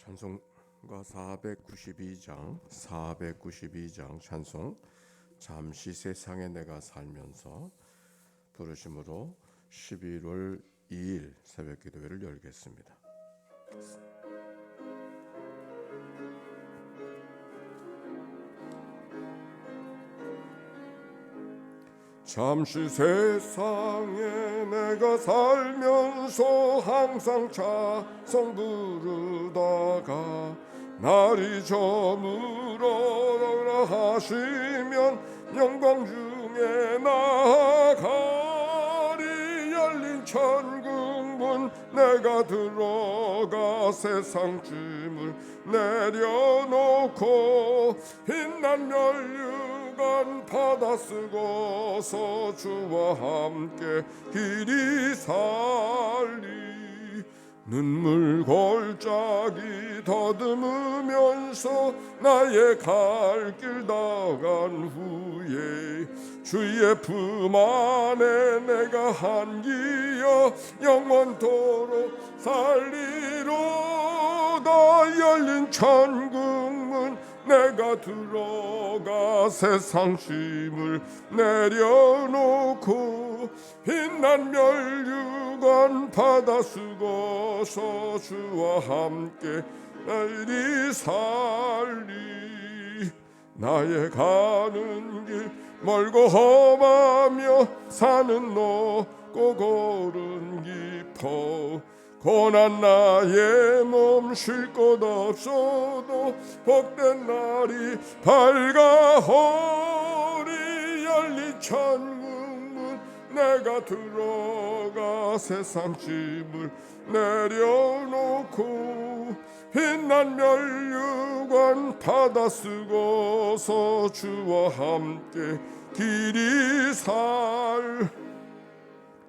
찬송가 492장 찬송 잠시 세상에 내가 살면서 부르심으로 11월 2일 새벽 기도회를 열겠습니다. 잠시 세상에 내가 살면서 항상 찬송 부르다가 날이 저물어라 하시면 영광 중에 나아가리. 열린 천국문 내가 들어가 세상 짐을 내려놓고 빛난 면류관 받아 쓰고서 주와 함께 길이 살리. 눈물 골짜기 더듬으면서 나의 갈 길 다간 후에 주의 품 안에 내가 한기여 영원토록 살리로다. 열린 천국문 내가 들어가 세상 짐을 내려놓고 빛난 면류관 받아 쓰고서 주와 함께 날이 살리. 나의 가는 길 멀고 험하며 산은 높고 골은 깊어 고난 나의 몸 쉴 곳 없어도 복된 날이 밝아오리. 열린 천국문 내가 들어가 세상 짐을 내려놓고 빛난 면류관 받아 쓰고서 주와 함께 길이 살.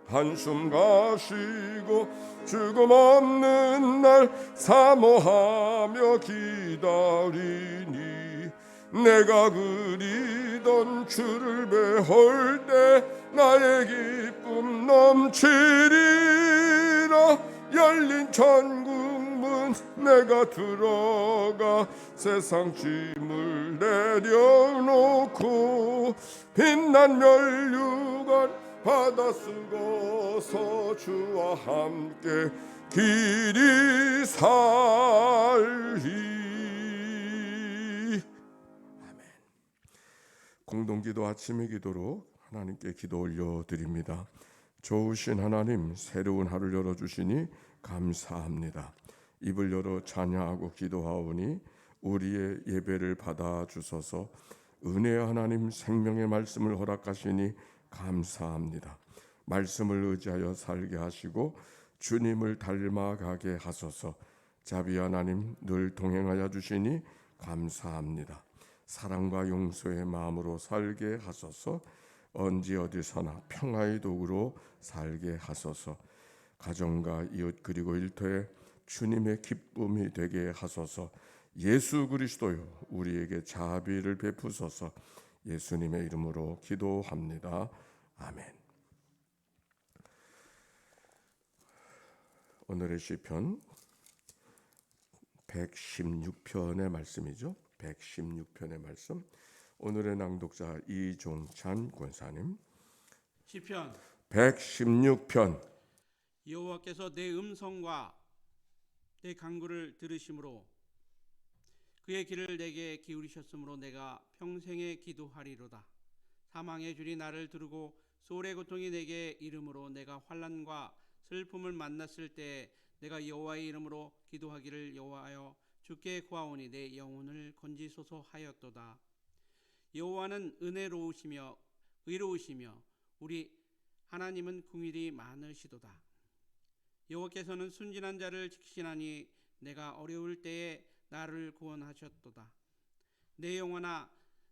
한숨 가시고 죽음 없는 날 사모하며 기다리니 내가 그리던 주를 배울 때 나의 기쁨 넘치리라. 열린 천국문 내가 들어가 세상 짐을 내려놓고 빛난 면류관 받아 쓰고서 주와 함께 길이 살리. 아멘. 공동기도 아침의 기도로 하나님께 기도 올려드립니다. 좋으신 하나님, 새로운 하루를 열어주시니 감사합니다. 입을 열어 찬양하고 기도하오니 우리의 예배를 받아주소서. 은혜의 하나님, 생명의 말씀을 허락하시니 감사합니다. 말씀을 의지하여 살게 하시고 주님을 닮아가게 하소서. 자비 하나님, 늘 동행하여 주시니 감사합니다. 사랑과 용서의 마음으로 살게 하소서. 언제 어디서나 평화의 도구로 살게 하소서. 가정과 이웃 그리고 일터에 주님의 기쁨이 되게 하소서. 예수 그리스도요, 우리에게 자비를 베푸소서. 예수님의 이름으로 기도합니다. 아멘. 오늘의 시편 116편의 말씀이죠. 116편의 말씀. 오늘의 낭독자 이종찬 권사님. 시편 116편. 여호와께서 내 음성과 내 간구를 들으심으로 그의 귀를 내게 기울이셨으므로 내가 평생에 기도하리로다. 사망의 줄이 나를 두르고 소울의 고통이 내게 이름으로 내가 환난과 슬픔을 만났을 때 내가 여호와의 이름으로 기도하기를 여호와여 주께 구하오니 내 영혼을 건지소서 하였도다. 여호와는 은혜로우시며 의로우시며 우리 하나님은 긍휼이 많으시도다. 여호와께서는 순진한 자를 지키시나니 내가 어려울 때에 나를 구원하셨도다. 내 영혼아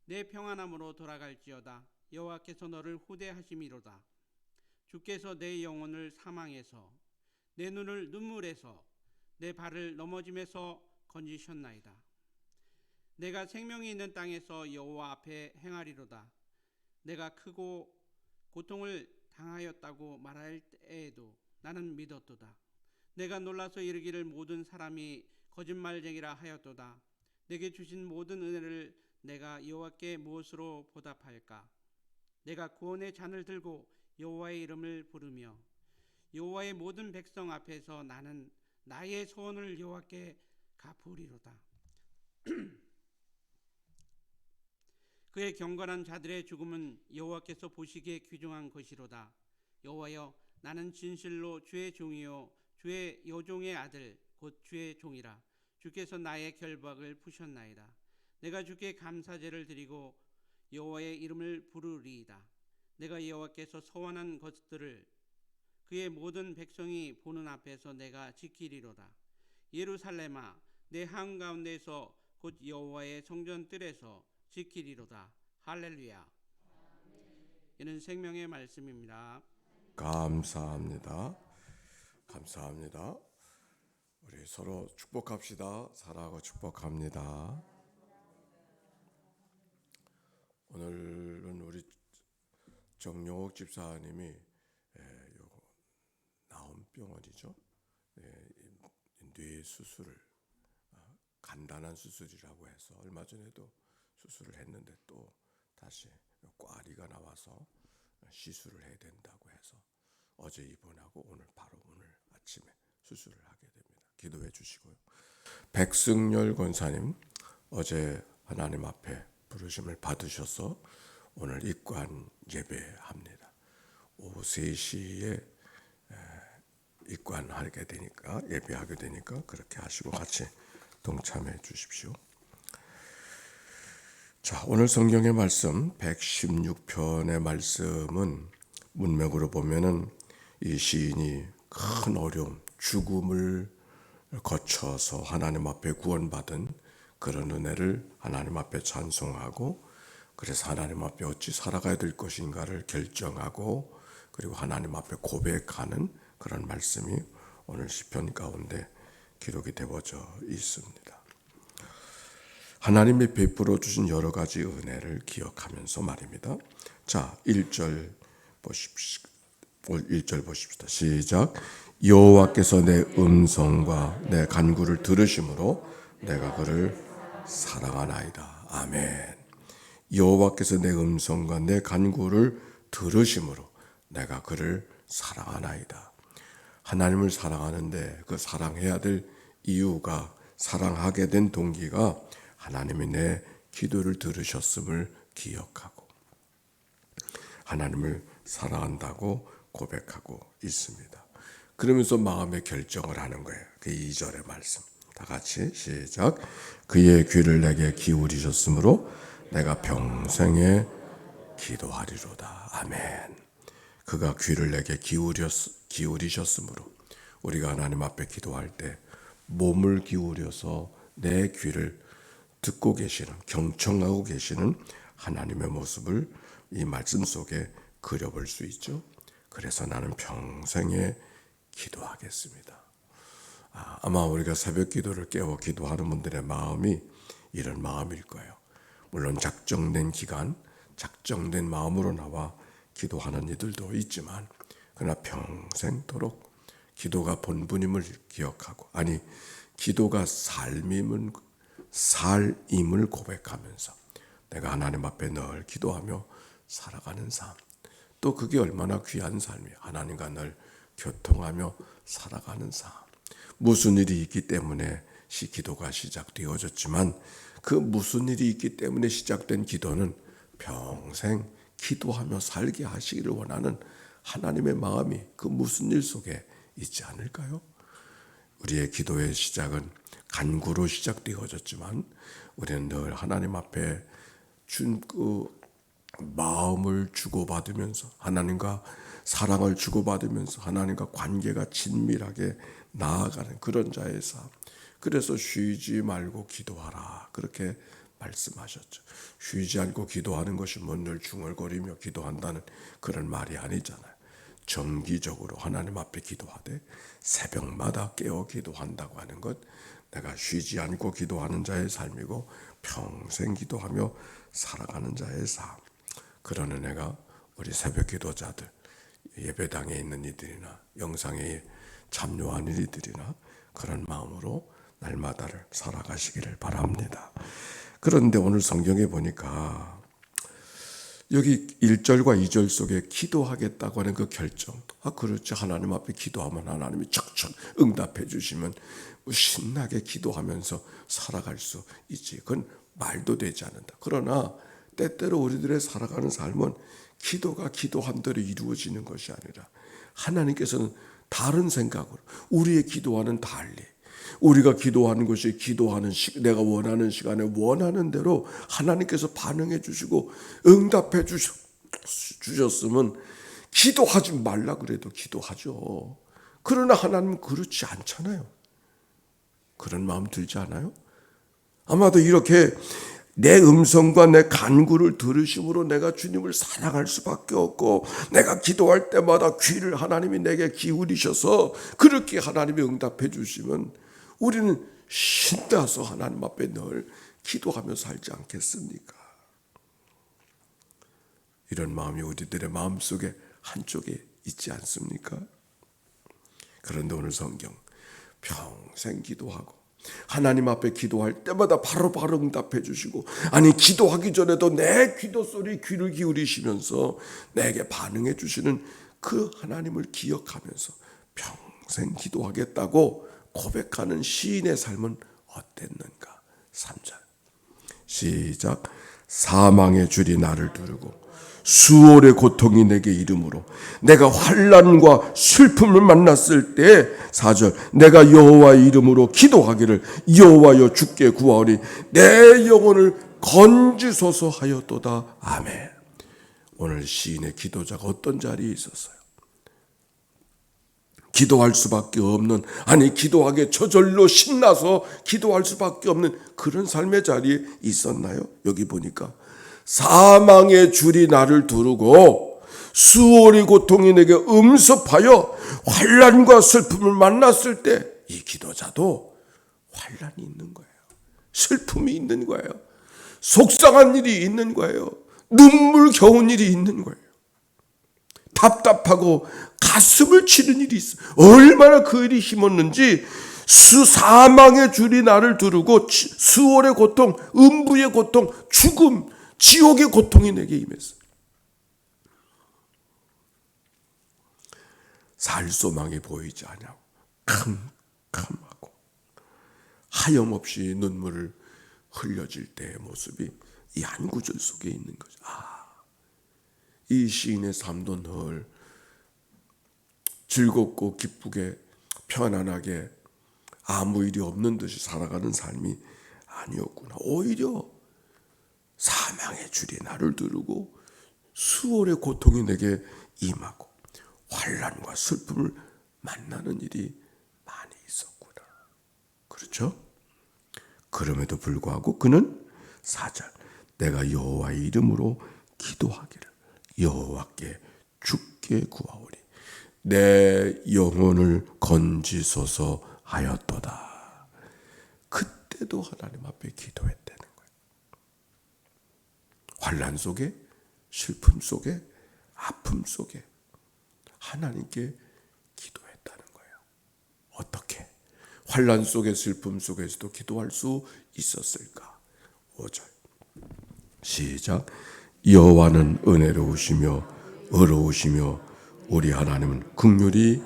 내 평안함으로 돌아갈지어다. 여호와께서 너를 후대하심이로다. 주께서 내 영혼을 사망에서 내 눈을 눈물에서 내 발을 넘어짐에서 건지셨나이다. 내가 생명이 있는 땅에서 여호와 앞에 행하리로다. 내가 크고 고통을 당하였다고 말할 때에도 나는 믿었도다. 내가 놀라서 이르기를 모든 사람이 거짓말쟁이라 하였도다. 내게 주신 모든 은혜를 내가 여호와께 무엇으로 보답할까? 내가 구원의 잔을 들고 여호와의 이름을 부르며 여호와의 모든 백성 앞에서 나는 나의 소원을 여호와께 갚으리로다. 그의 경건한 자들의 죽음은 여호와께서 보시기에 귀중한 것이로다. 여호와여, 나는 진실로 주의 종이요 주의 여종의 아들 곧 주의 종이라. 주께서 나의 결박을 푸셨나이다. 내가 주께 감사제를 드리고 여호와의 이름을 부르리이다. 내가 여호와께서 소원한 것들을 그의 모든 백성이 보는 앞에서 내가 지키리로다. 예루살렘아, 내 한가운데서 곧 여호와의 성전 뜰에서 지키리로다. 할렐루야. 이는 생명의 말씀입니다. 감사합니다. 감사합니다. 우리 서로 축복합시다. 사랑하고 축복합니다. 오늘은 우리 정용옥 집사님이 나온병원이죠. 뇌 수술을 간단한 수술이라고 해서 얼마 전에도 수술을 했는데 또 다시 꽈리가 나와서 시술을 해야 된다고 해서 어제 입원하고 오늘 아침에 수술을 하게 됩니다. 기도해 주시고요. 백승열 권사님 어제 하나님 앞에 부르심을 받으셔서 오늘 입관 예배합니다. 오후 3시에 입관하게 되니까 예배하게 되니까 그렇게 하시고 같이 동참해 주십시오. 자, 오늘 성경의 말씀 116편의 말씀은 문맥으로 보면은 이 시인이 큰 어려움, 죽음을 거쳐서 하나님 앞에 구원받은 그런 은혜를 하나님 앞에 찬송하고 그래서 하나님 앞에 어찌 살아가야 될 것인가를 결정하고 그리고 하나님 앞에 고백하는 그런 말씀이 오늘 시편 가운데 기록이 되어져 있습니다. 하나님이 베풀어 주신 여러 가지 은혜를 기억하면서 말입니다. 자, 1절 보십시오. 1절 보십시다. 시작. 여호와께서 내 음성과 내 간구를 들으심으로 내가 그를 사랑하나이다. 아멘. 여호와께서 내 음성과 내 간구를 들으심으로 내가 그를 사랑하나이다. 하나님을 사랑하는데 그 사랑해야 될 이유가 사랑하게 된 동기가 하나님이 내 기도를 들으셨음을 기억하고 하나님을 사랑한다고 고백하고 있습니다. 그러면서 마음의 결정을 하는 거예요. 그 2절의 말씀. 다 같이 시작. 그의 귀를 내게 기울이셨으므로 내가 평생에 기도하리로다. 아멘. 그가 귀를 내게 기울이셨으므로 우리가 하나님 앞에 기도할 때 몸을 기울여서 내 귀를 듣고 계시는 경청하고 계시는 하나님의 모습을 이 말씀 속에 그려볼 수 있죠. 그래서 나는 평생에 기도하겠습니다. 아마 우리가 새벽 기도를 깨워 기도하는 분들의 마음이 이런 마음일 거예요. 물론 작정된 기간, 작정된 마음으로 나와 기도하는 이들도 있지만 그러나 평생도록 기도가 본분임을 기억하고 기도가 삶임을 고백하면서 내가 하나님 앞에 늘 기도하며 살아가는 삶. 또 그게 얼마나 귀한 삶이에요. 하나님과 늘 교통하며 살아가는 삶. 무슨 일이 있기 때문에 기도가 시작되어졌지만 그 무슨 일이 있기 때문에 시작된 기도는 평생 기도하며 살게 하시기를 원하는 하나님의 마음이 그 무슨 일 속에 있지 않을까요? 우리의 기도의 시작은 간구로 시작되어졌지만 우리는 늘 하나님 앞에 준 그 마음을 주고받으면서 하나님과 사랑을 주고받으면서 하나님과 관계가 친밀하게 나아가는 그런 자의 삶. 그래서 쉬지 말고 기도하라 그렇게 말씀하셨죠. 쉬지 않고 기도하는 것이 늘 중얼거리며 기도한다는 그런 말이 아니잖아요. 정기적으로 하나님 앞에 기도하되 새벽마다 깨어 기도한다고 하는 것, 내가 쉬지 않고 기도하는 자의 삶이고 평생 기도하며 살아가는 자의 삶. 그런 은혜가 우리 새벽 기도자들, 예배당에 있는 이들이나 영상에 참요한 일들이나 그런 마음으로 날마다를 살아가시기를 바랍니다. 그런데 오늘 성경에 보니까 여기 1절과 2절 속에 기도하겠다고 하는 그 결정, 그렇지, 하나님 앞에 기도하면 하나님이 척척 응답해 주시면 신나게 기도하면서 살아갈 수 있지. 그건 말도 되지 않는다. 그러나 때때로 우리들의 살아가는 삶은 기도가 기도한 대로 이루어지는 것이 아니라 하나님께서는 다른 생각으로 우리의 기도와는 달리 우리가 기도하는 것이 기도하는 내가 원하는 시간에 원하는 대로 하나님께서 반응해 주시고 응답해 주셨으면 기도하지 말라 그래도 기도하죠. 그러나 하나님은 그렇지 않잖아요. 그런 마음 들지 않아요? 아마도 이렇게 내 음성과 내 간구를 들으심으로 내가 주님을 사랑할 수밖에 없고, 내가 기도할 때마다 귀를 하나님이 내게 기울이셔서 그렇게 하나님이 응답해 주시면 우리는 신나서 하나님 앞에 늘 기도하며 살지 않겠습니까? 이런 마음이 우리들의 마음속에 한쪽에 있지 않습니까? 그런데 오늘 성경 평생 기도하고 하나님 앞에 기도할 때마다 바로바로 응답해 주시고, 아니 기도하기 전에도 내 기도 소리 귀를 기울이시면서 내게 반응해 주시는 그 하나님을 기억하면서 평생 기도하겠다고 고백하는 시인의 삶은 어땠는가? 3절 시작. 사망의 줄이 나를 두르고 수월의 고통이 내게 이름으로 내가 환난과 슬픔을 만났을 때 4절 내가 여호와의 이름으로 기도하기를 여호와여 주께 구하오니 내 영혼을 건지소서 하였도다. 아멘. 오늘 시인의 기도자가 어떤 자리에 있었어요? 기도할 수밖에 없는, 아니 기도하기에 저절로 신나서 기도할 수밖에 없는 그런 삶의 자리에 있었나요? 여기 보니까 사망의 줄이 나를 두르고 수월의 고통이 내게 음습하여 환난과 슬픔을 만났을 때 이 기도자도 환난이 있는 거예요. 슬픔이 있는 거예요. 속상한 일이 있는 거예요. 눈물겨운 일이 있는 거예요. 답답하고 가슴을 치는 일이 있어요. 얼마나 그 일이 힘었는지 사망의 줄이 나를 두르고 수월의 고통, 음부의 고통, 죽음, 지옥의 고통이 내게 임했어요. 살 소망이 보이지 않냐고 캄캄하고 하염없이 눈물을 흘려질 때의 모습이 이 한 구절 속에 있는 거죠. 이 시인의 삶도 늘 즐겁고 기쁘게 편안하게 아무 일이 없는 듯이 살아가는 삶이 아니었구나. 오히려 사망의 줄이 나를 두르고 수월의 고통이 내게 임하고 환난과 슬픔을 만나는 일이 많이 있었구나. 그렇죠? 그럼에도 불구하고 그는 4절 내가 여호와의 이름으로 기도하기를 여호와께 주께 구하오리 내 영혼을 건지소서 하였도다. 그때도 하나님 앞에 기도했다는 거예요. 환난 속에, 슬픔 속에, 아픔 속에 하나님께 기도했다는 거예요. 어떻게? 환난 속에, 슬픔 속에서도 기도할 수 있었을까? 5절 시작. 여호와는 은혜로우시며 의로우시며 우리 하나님은 긍휼이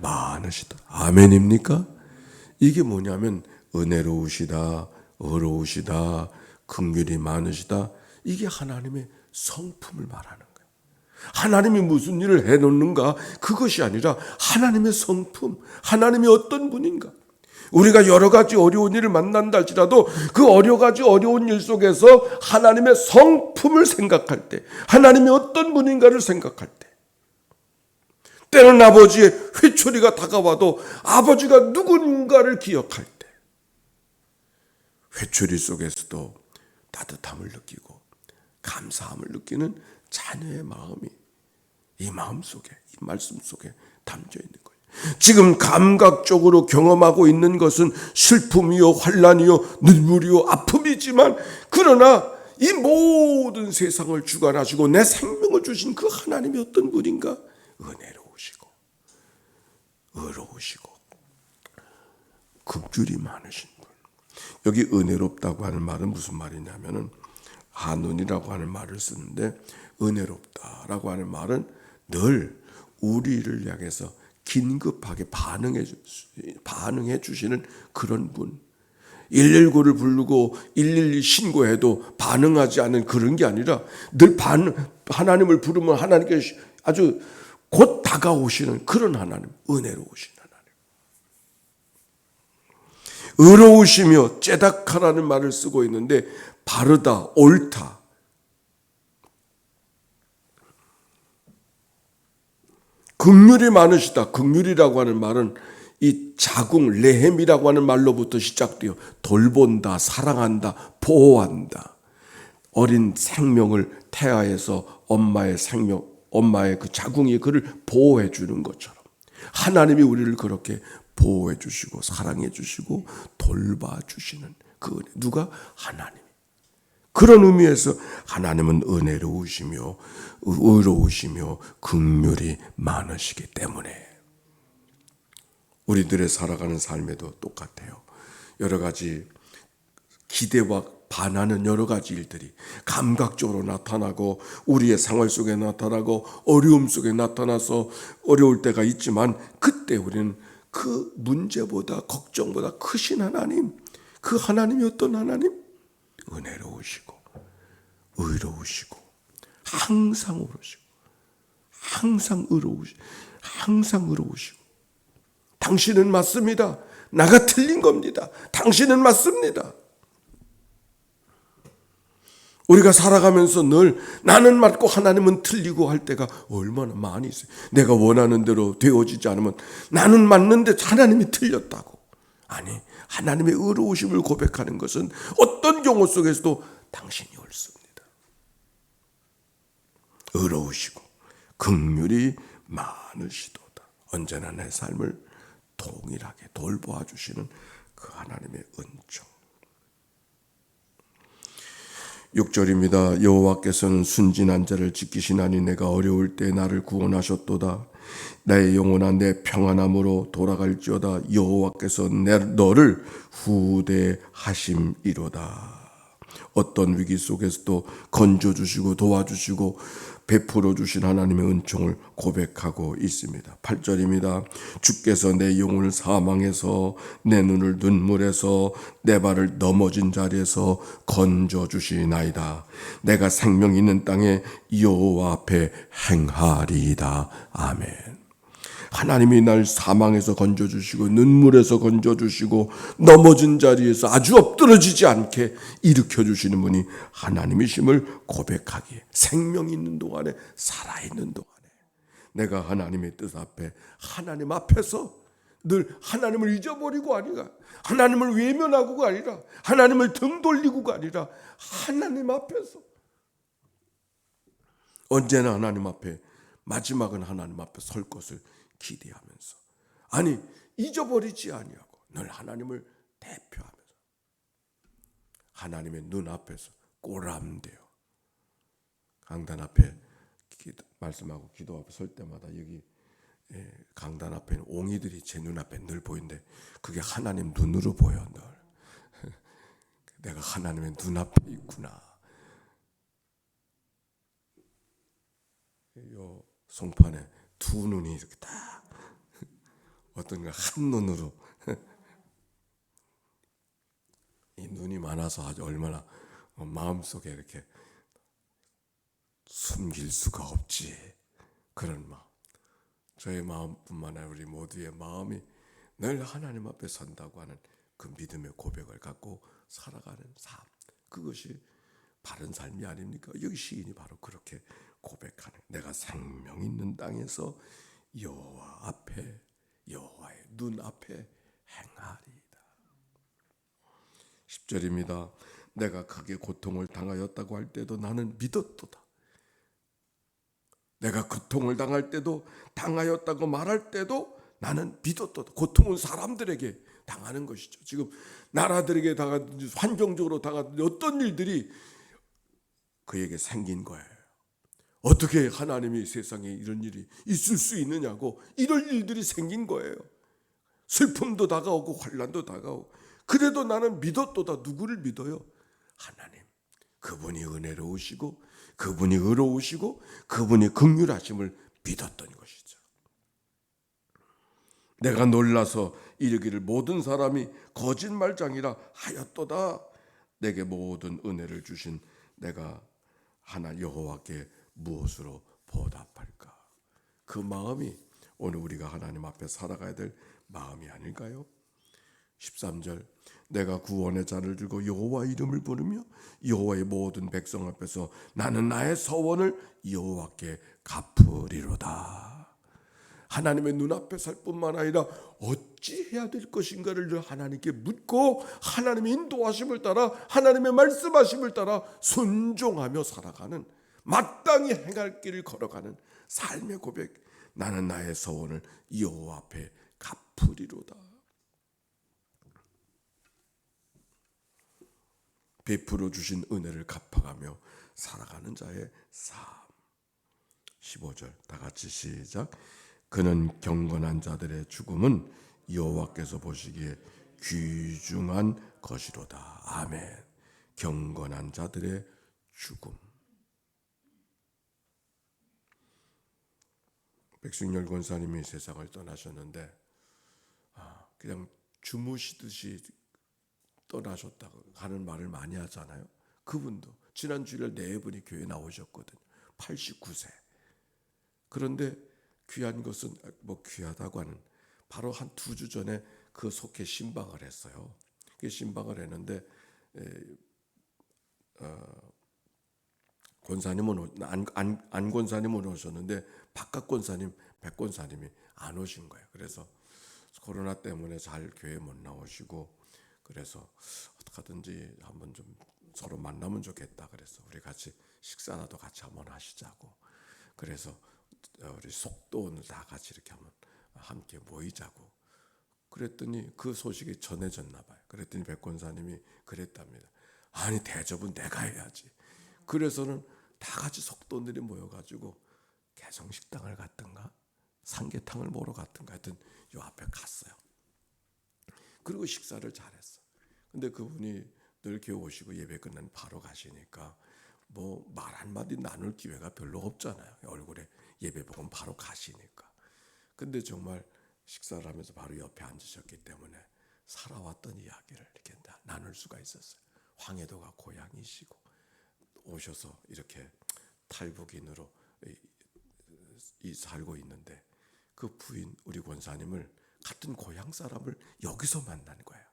많으시다. 아멘입니까? 이게 뭐냐면 은혜로우시다, 의로우시다, 긍휼이 많으시다. 이게 하나님의 성품을 말하는 거예요. 하나님이 무슨 일을 해놓는가? 그것이 아니라 하나님의 성품, 하나님이 어떤 분인가? 우리가 여러 가지 어려운 일을 만난다 할지라도 그 여러 가지 어려운 일 속에서 하나님의 성품을 생각할 때, 하나님이 어떤 분인가를 생각할 때, 때는 아버지의 회초리가 다가와도 아버지가 누군가를 기억할 때 회초리 속에서도 따뜻함을 느끼고 감사함을 느끼는 자녀의 마음이 이 마음 속에, 이 말씀 속에 담겨 있는 거예요. 지금 감각적으로 경험하고 있는 것은 슬픔이요, 환난이요, 눈물이요, 아픔이지만 그러나 이 모든 세상을 주관하시고 내 생명을 주신 그 하나님이 어떤 분인가? 은혜로우시고 의로우시고 극률이 많으신 분. 여기 은혜롭다고 하는 말은 무슨 말이냐면은 한운이라고 하는 말을 쓰는데, 은혜롭다라고 하는 말은 늘 우리를 향해서 긴급하게 반응해 주시는 그런 분. 119를 부르고 112 신고해도 반응하지 않는 그런 게 아니라 늘 하나님을 부르면 하나님께 아주 곧 다가오시는 그런 하나님, 은혜로우신 하나님. 의로우시며 째닥하라는 말을 쓰고 있는데, 바르다, 옳다. 긍휼이 많으시다. 긍휼이라고 하는 말은 이 자궁 레헴이라고 하는 말로부터 시작되어 돌본다, 사랑한다, 보호한다. 어린 생명을 태아에서 엄마의 그 자궁이 그를 보호해 주는 것처럼 하나님이 우리를 그렇게 보호해 주시고 사랑해 주시고 돌봐 주시는 그 은혜. 누가? 하나님. 그런 의미에서 하나님은 은혜로우시며 의로우시며 긍휼이 많으시기 때문에 우리들의 살아가는 삶에도 똑같아요. 여러 가지 기대와 반하는 여러 가지 일들이 감각적으로 나타나고 우리의 생활 속에 나타나고 어려움 속에 나타나서 어려울 때가 있지만, 그때 우리는 그 문제보다 걱정보다 크신 하나님, 그 하나님이 어떤 하나님? 은혜로우시고 의로우시고 항상 의로우시고 항상 의로우시고 당신은 맞습니다. 나가 틀린 겁니다. 당신은 맞습니다. 우리가 살아가면서 늘 나는 맞고 하나님은 틀리고 할 때가 얼마나 많이 있어요. 내가 원하는 대로 되어지지 않으면 나는 맞는데 하나님이 틀렸다고. 아니, 하나님의 의로우심을 고백하는 것은 어떤 경우 속에서도 당신이 옳습니다. 의로우시고 긍휼이 많으시도다. 언제나 내 삶을 동일하게 돌보아 주시는 그 하나님의 은총. 6절입니다. 여호와께서는 순진한 자를 지키시나니 내가 어려울 때 나를 구원하셨도다. 나의 영혼아 내 평안함으로 돌아갈지어다. 여호와께서 너를 후대하심이로다. 어떤 위기 속에서도 건져주시고 도와주시고 베풀어 주신 하나님의 은총을 고백하고 있습니다. 8절입니다. 주께서 내 영혼을 사망해서 내 눈을 눈물에서 내 발을 넘어진 자리에서 건져주시나이다. 내가 생명 있는 땅에 여호와 앞에 행하리이다. 아멘. 하나님이 날 사망에서 건져주시고 눈물에서 건져주시고 넘어진 자리에서 아주 엎드러지지 않게 일으켜주시는 분이 하나님이심을 고백하기에, 생명 있는 동안에, 살아있는 동안에 내가 하나님의 뜻 앞에, 하나님 앞에서 늘 하나님을 잊어버리고 아니라, 하나님을 외면하고가 아니라, 하나님을 등 돌리고가 아니라 하나님 앞에서 언제나 하나님 앞에, 마지막은 하나님 앞에 설 것을 기대하면서, 아니 잊어버리지 아니하고 늘 하나님을 대표하면서 하나님의 눈앞에서 꼬람대요. 강단 앞에 말씀하고 기도 앞에 설 때마다 여기 강단 앞에는 옹이들이 제 눈앞에 늘 보이는데 그게 하나님 눈으로 보여. 늘 내가 하나님의 눈앞에 있구나. 요 송판에 두 눈이 이렇게 딱 어떤가 한 눈으로 이 눈이 많아서 아주 얼마나 마음속에 이렇게 숨길 수가 없지. 그런 마음. 저의 마음뿐만 아니라 우리 모두의 마음이 늘 하나님 앞에 선다고 하는 그 믿음의 고백을 갖고 살아가는 삶. 그것이 바른 삶이 아닙니까? 여기 시인이 바로 그렇게 고백하는, 내가 생명 있는 땅에서 여호와 앞에, 여호와의 눈앞에 행하리이다. 10절입니다. 내가 크게 고통을 당하였다고 할 때도 나는 믿었도다. 내가 고통을 당할 때도, 당하였다고 말할 때도 나는 믿었도다. 고통은 사람들에게 당하는 것이죠. 지금 나라들에게 당하든지 환경적으로 당하든지 어떤 일들이 그에게 생긴 거예요. 어떻게 하나님이 세상에 이런 일이 있을 수 있느냐고 이런 일들이 생긴 거예요. 슬픔도 다가오고 환난도 다가오고. 그래도 나는 믿었도다. 누구를 믿어요? 하나님. 그분이 은혜로우시고 그분이 의로우시고 그분이 긍휼하심을 믿었던 것이죠. 내가 놀라서 이르기를 모든 사람이 거짓말장이라 하였도다. 내게 모든 은혜를 주신 내가 하나 여호와께 무엇으로 보답할까? 그 마음이 오늘 우리가 하나님 앞에 살아가야 될 마음이 아닐까요? 13절 내가 구원의 잔을 들고 여호와 이름을 부르며 여호와의 모든 백성 앞에서 나는 나의 서원을 여호와께 갚으리로다. 하나님의 눈앞에 살 뿐만 아니라 어찌 해야 될 것인가를 하나님께 묻고 하나님의 인도하심을 따라 하나님의 말씀하심을 따라 순종하며 살아가는, 마땅히 행할 길을 걸어가는 삶의 고백. 나는 나의 서원을 여호와 앞에 갚으리로다. 베풀어 주신 은혜를 갚아가며 살아가는 자의 삶. 15절 다 같이 시작. 그는 경건한 자들의 죽음은 여호와께서 보시기에 귀중한 것이로다. 아멘. 경건한 자들의 죽음. 백승열 권사님이 세상을 떠나셨는데 그냥 주무시듯이 떠나셨다고 하는 말을 많이 하잖아요. 그분도 지난 주일에 네 분이 교회 나오셨거든요. 89세. 그런데 귀한 것은 뭐 귀하다고 하는, 바로 한 2주 전에 그 속해 신방을 했어요. 그 신방을 했는데 권사님은 안 권사님은 오셨는데 바깥 권사님 백 권사님이 안 오신 거예요. 그래서 코로나 때문에 잘 교회 못 나오시고, 그래서 어떻게든지 한번 좀 서로 만나면 좋겠다. 그래서 우리 같이 식사라도 같이 한번 하시자고. 그래서 우리 속도원을 다 같이 이렇게 한번 함께 모이자고. 그랬더니 그 소식이 전해졌나 봐요. 그랬더니 백 권사님이 그랬답니다. 아니 대접은 내가 해야지. 그래서는 다 같이 속도원들이 모여가지고 개성식당을 갔던가 삼계탕을 먹으러 갔던가 하여튼 요 앞에 갔어요. 그리고 식사를 잘했어. 근데 그분이 늘 교회 오시고 예배 끝나면 바로 가시니까 뭐 말 한마디 나눌 기회가 별로 없잖아요. 얼굴에 예배 보고 바로 가시니까. 근데 정말 식사를 하면서 바로 옆에 앉으셨기 때문에 살아왔던 이야기를 이렇게 나눌 수가 있었어요. 황해도가 고향이시고 오셔서 이렇게 탈북인으로 살고 있는데 그 부인 우리 권사님을 같은 고향 사람을 여기서 만난 거예요.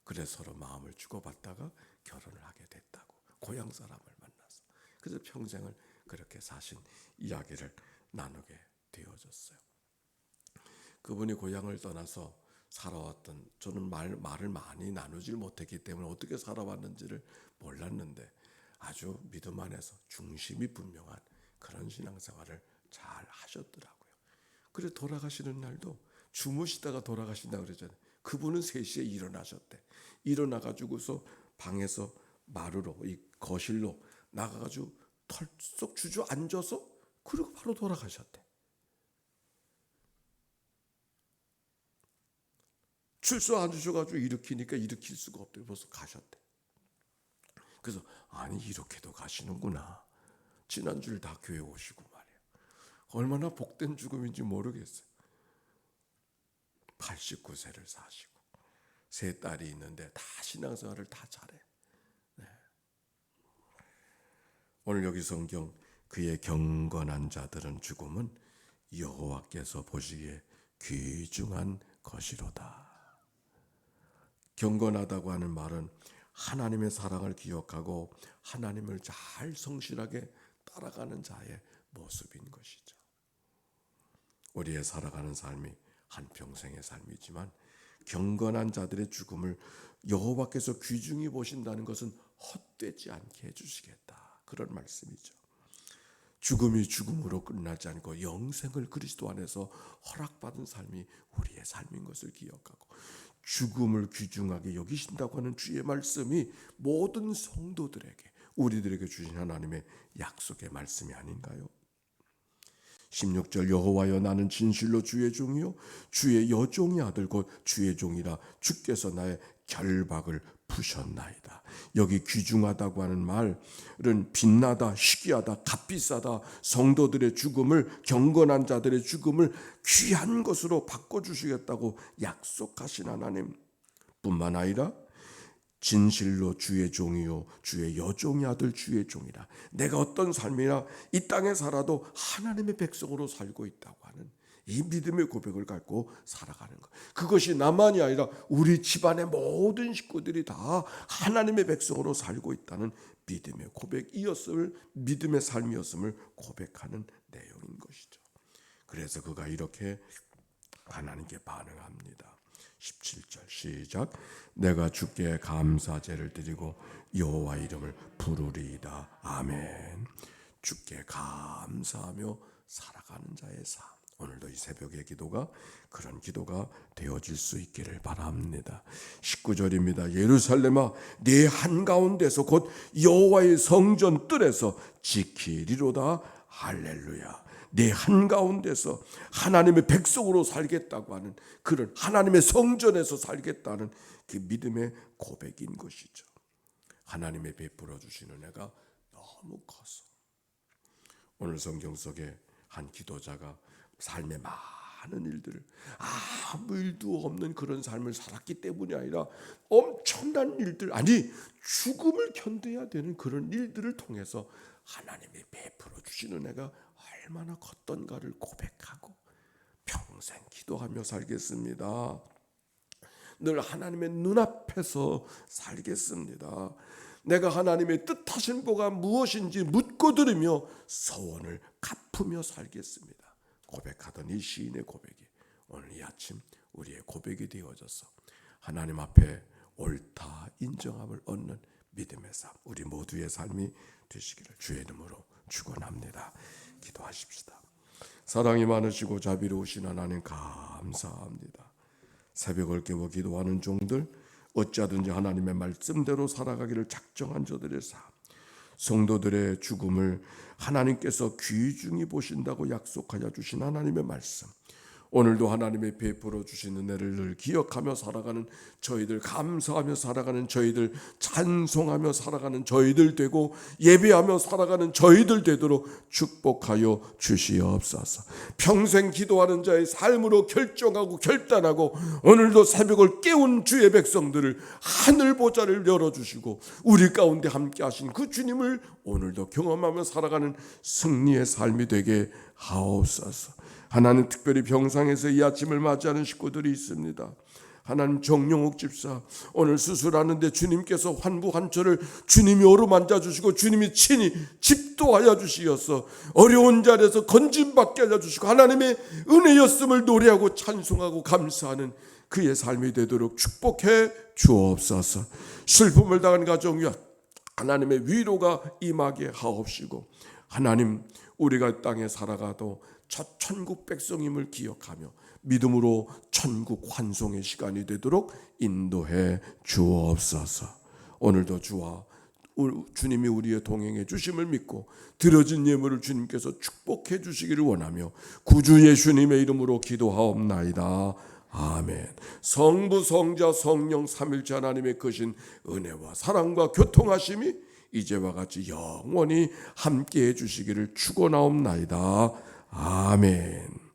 그래서 서로 마음을 주고받다가 결혼을 하게 됐다고. 고향 사람을 만나서. 그래서 평생을 그렇게 사신 이야기를 나누게 되어졌어요. 그분이 고향을 떠나서 살아왔던, 저는 말을 많이 나누질 못했기 때문에 어떻게 살아왔는지를 몰랐는데 아주 믿음 안에서 중심이 분명한 그런 신앙생활을 잘 하셨더라고요. 그래 돌아가시는 날도 주무시다가 돌아가신다고 그러잖아요. 그분은 3시에 일어나셨대. 일어나가지고서 방에서 마루로, 이 거실로 나가가지고 털썩 주저앉아서 그리고 바로 돌아가셨대. 출소 안 주셔가지고 일으키니까 일으킬 수가 없대. 벌써 가셨대. 그래서 아니 이렇게도 가시는구나. 지난주일 다 교회 오시고 말이에요. 얼마나 복된 죽음인지 모르겠어요. 89세를 사시고 3딸이 있는데 다 신앙생활을 다 잘해. 네. 오늘 여기 성경 그의 경건한 자들은 죽음은 여호와께서 보시기에 귀중한 것이로다. 경건하다고 하는 말은 하나님의 사랑을 기억하고 하나님을 잘 성실하게 따라가는 자의 모습인 것이죠. 우리의 살아가는 삶이 한평생의 삶이지만 경건한 자들의 죽음을 여호와께서 귀중히 보신다는 것은 헛되지 않게 해주시겠다. 그런 말씀이죠. 죽음이 죽음으로 끝나지 않고 영생을 그리스도 안에서 허락받은 삶이 우리의 삶인 것을 기억하고 죽음을 귀중하게 여기신다고 하는 주의 말씀이 모든 성도들에게, 우리들에게 주신 하나님의 약속의 말씀이 아닌가요? 16절 여호와여 나는 진실로 주의 종이요 주의 여종의 아들 곧 주의 종이라 주께서 나의 결박을 푸셨나이다. 여기 귀중하다고 하는 말은 빛나다, 희귀하다, 값비싸다, 성도들의 죽음을, 경건한 자들의 죽음을 귀한 것으로 바꿔주시겠다고 약속하신 하나님 뿐만 아니라 진실로 주의 종이요 주의 여종의 아들 주의 종이라. 내가 어떤 삶이나 이 땅에 살아도 하나님의 백성으로 살고 있다고 하는 이 믿음의 고백을 갖고 살아가는 것. 그것이 나만이 아니라 우리 집안의 모든 식구들이 다 하나님의 백성으로 살고 있다는 믿음의 고백이었음을, 믿음의 삶이었음을 고백하는 내용인 것이죠. 그래서 그가 이렇게 하나님께 반응합니다. 17절 시작. 내가 주께 감사제를 드리고 여호와 이름을 부르리이다. 아멘. 주께 감사하며 살아가는 자의 삶. 오늘도 이 새벽의 기도가 그런 기도가 되어질 수 있기를 바랍니다. 19절입니다. 예루살렘아 네 한가운데서 곧 여호와의 성전 뜰에서 지키리로다. 할렐루야. 내 한가운데서 하나님의 백성으로 살겠다고 하는 그런 하나님의 성전에서 살겠다는 그 믿음의 고백인 것이죠. 하나님의 베풀어 주시는 은혜가 너무 커서 오늘 성경 속에 한 기도자가 삶의 많은 일들을 아무 일도 없는 그런 삶을 살았기 때문이 아니라 엄청난 일들, 아니 죽음을 견뎌야 되는 그런 일들을 통해서 하나님이 베풀어 주시는 은혜가 얼마나 컸던가를 고백하고 평생 기도하며 살겠습니다. 늘 하나님의 눈앞에서 살겠습니다. 내가 하나님의 뜻하신 바가 무엇인지 묻고 들으며 소원을 갚으며 살겠습니다. 고백하던 이 시인의 고백이 오늘 이 아침 우리의 고백이 되어져서 하나님 앞에 옳다 인정함을 얻는 믿음의 삶, 우리 모두의 삶이 되시기를 주의 이름으로 축원합니다. 기도하십시다. 사랑이 많으시고 자비로우신 하나님 감사합니다. 새벽을 깨워 기도하는 종들, 어찌하든지 하나님의 말씀대로 살아가기를 작정한 저들의 삶, 성도들의 죽음을 하나님께서 귀중히 보신다고 약속하여 주신 하나님의 말씀, 오늘도 하나님의 베풀어 주신 은혜를 늘 기억하며 살아가는 저희들, 감사하며 살아가는 저희들, 찬송하며 살아가는 저희들 되고 예배하며 살아가는 저희들 되도록 축복하여 주시옵소서. 평생 기도하는 자의 삶으로 결정하고 결단하고 오늘도 새벽을 깨운 주의 백성들을 하늘 보좌를 열어주시고 우리 가운데 함께 하신 그 주님을 오늘도 경험하며 살아가는 승리의 삶이 되게 하옵소서. 하나님, 특별히 병상에서 이 아침을 맞이하는 식구들이 있습니다. 하나님, 정용욱 집사 오늘 수술하는데 주님께서 환부한처를 주님이 어루만져 주시고 주님이 친히 집도하여 주시어서 어려운 자리에서 건짐받게 하여 주시고 하나님의 은혜였음을 노래하고 찬송하고 감사하는 그의 삶이 되도록 축복해 주옵소서. 슬픔을 당한 가정 위에 하나님의 위로가 임하게 하옵시고 하나님, 우리가 땅에 살아가도 첫 천국 백성임을 기억하며 믿음으로 천국 환송의 시간이 되도록 인도해 주옵소서. 오늘도 주와 주님이 우리의 동행해 주심을 믿고 드려진 예물을 주님께서 축복해 주시기를 원하며 구주 예수님의 이름으로 기도하옵나이다. 아멘. 성부 성자 성령 삼일체 하나님의 크신 은혜와 사랑과 교통하심이 이제와 같이 영원히 함께해 주시기를 축원하옵나이다. 아멘.